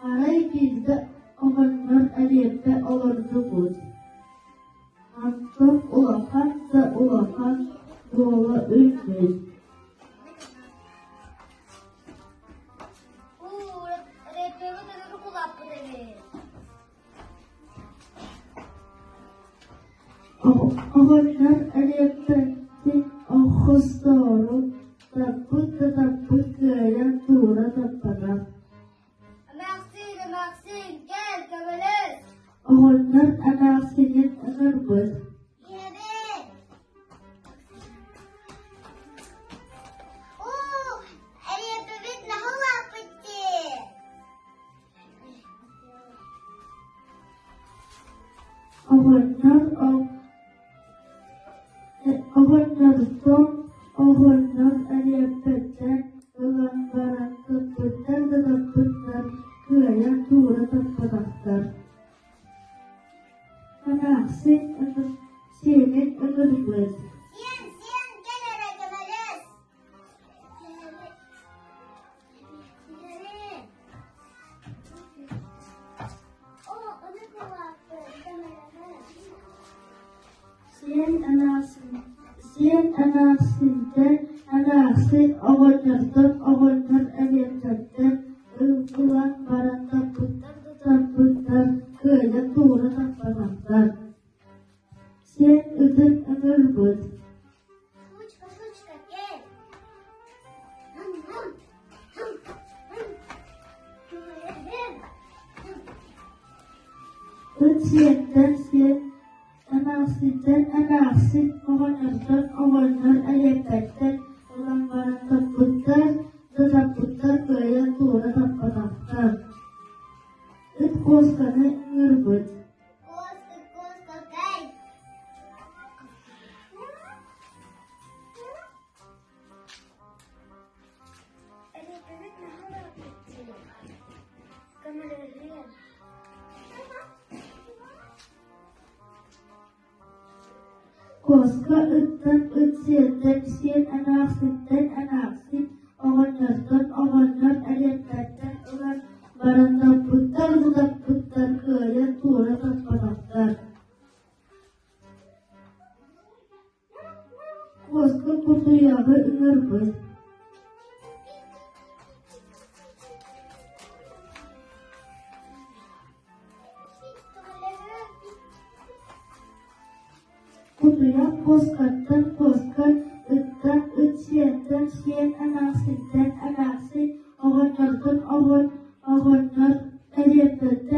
Alay bizde oğlanlar eliyette olurdu buz. Antuk ulakansa ulakan yola ünlüz. Oğlanlar eliyette ahıstoru tapıt gören tuğra tapada. Oğlanlar anasının anırbız. Oğlanlar eliyette olan baran tapıtlar gören tuğra tapadaklar. Anasın senin anırbız. Sen anasından anası oğlanlar eliyette olan baran tapıtlar gören tuğra tapadaklar. Sen ödün anırbız. Sen anası oğlanlar eliyette olan baran tapıtlar gören tuğra tapadaklar. Koskanı anırbız. Koska ıttan senden sen anası oğlanlar eliyette olan baran tapıtlar gören tuğra tapadaklar. Koska kurtuyağı anırbız. Kutuya koskattan ıttan senden sen anası oğlanlar eliyette